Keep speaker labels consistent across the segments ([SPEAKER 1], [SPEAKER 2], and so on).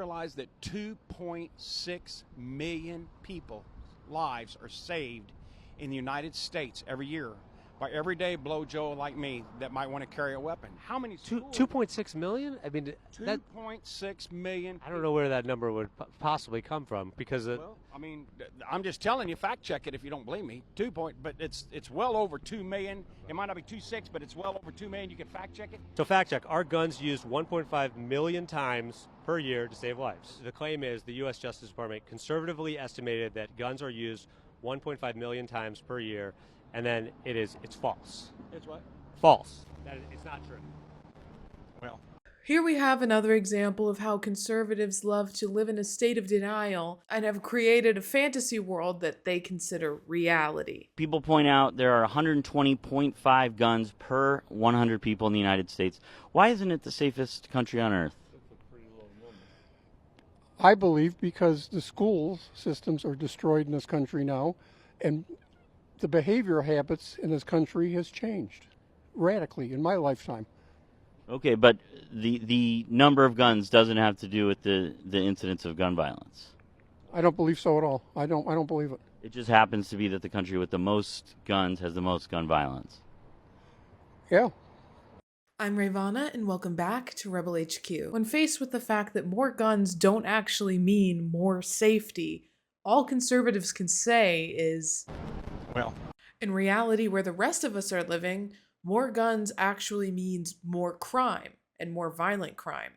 [SPEAKER 1] realize that 2.6 million people lives are saved in the United States every year by everyday blow Joe like me that might want to carry a weapon? How many schools?
[SPEAKER 2] 2.6 million? I mean,
[SPEAKER 1] 2.6 million people.
[SPEAKER 2] I don't know where that number would possibly come from because
[SPEAKER 1] well, I mean, I'm just telling you, fact check it if you don't believe me. But it's well over 2 million. It might not be 2.6, but it's well over 2 million. You can fact check it.
[SPEAKER 2] So fact check, our guns used 1.5 million times per year to save lives. The claim is the U.S. Justice Department conservatively estimated that guns are used 1.5 million times per year, and then it's false.
[SPEAKER 1] It's what?
[SPEAKER 2] False. It's not true.
[SPEAKER 1] Well,
[SPEAKER 3] here we have another example of how conservatives love to live in a state of denial and have created a fantasy world that they consider reality.
[SPEAKER 4] People point out there are 120.5 guns per 100 people in the United States. Why isn't it the safest country on earth?
[SPEAKER 5] I believe because the school systems are destroyed in this country now, and the behavior habits in this country has changed radically in my lifetime.
[SPEAKER 4] Okay, but the number of guns doesn't have to do with the incidence of gun violence.
[SPEAKER 5] I don't believe so at all. I don't believe it.
[SPEAKER 4] It just happens to be that the country with the most guns has the most gun violence.
[SPEAKER 5] Yeah.
[SPEAKER 3] I'm Rayy Vana, and welcome back to Rebel HQ. When faced with the fact that more guns don't actually mean more safety, all conservatives can say is,
[SPEAKER 1] well,
[SPEAKER 3] in reality, where the rest of us are living, more guns actually means more crime and more violent crime.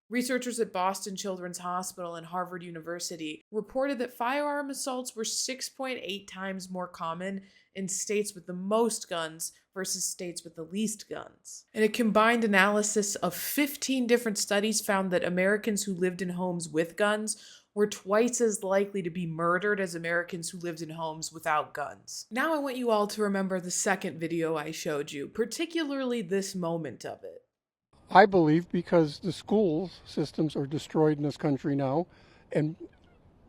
[SPEAKER 3] Researchers at Boston Children's Hospital and Harvard University reported that firearm assaults were 6.8 times more common in states with the most guns versus states with the least guns. And a combined analysis of 15 different studies found that Americans who lived in homes with guns were twice as likely to be murdered as Americans who lived in homes without guns. Now I want you all to remember the second video I showed you, particularly this moment of it.
[SPEAKER 5] I believe because the school systems are destroyed in this country now, and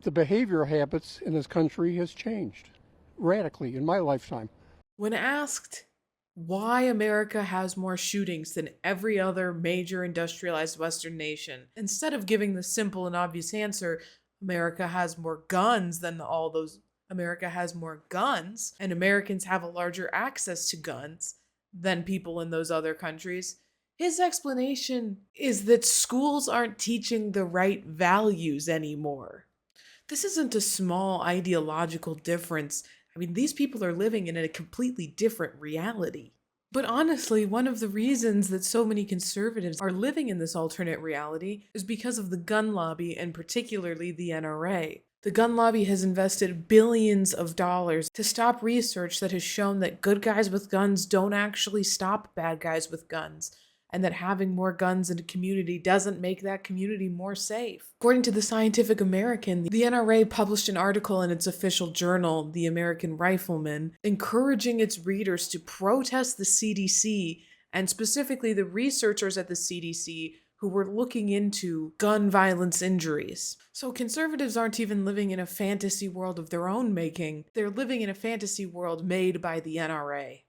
[SPEAKER 5] the behavior habits in this country has changed radically in my lifetime.
[SPEAKER 3] When asked why America has more shootings than every other major industrialized Western nation, instead of giving the simple and obvious answer, America has more guns than all those, America has more guns, and Americans have a larger access to guns than people in those other countries, his explanation is that schools aren't teaching the right values anymore. This isn't a small ideological difference. I mean, these people are living in a completely different reality. But honestly, one of the reasons that so many conservatives are living in this alternate reality is because of the gun lobby, and particularly the NRA. The gun lobby has invested billions of dollars to stop research that has shown that good guys with guns don't actually stop bad guys with guns, and that having more guns in a community doesn't make that community more safe. According to the Scientific American, the NRA published an article in its official journal, The American Rifleman, encouraging its readers to protest the CDC, and specifically the researchers at the CDC who were looking into gun violence injuries. So conservatives aren't even living in a fantasy world of their own making. They're living in a fantasy world made by the NRA.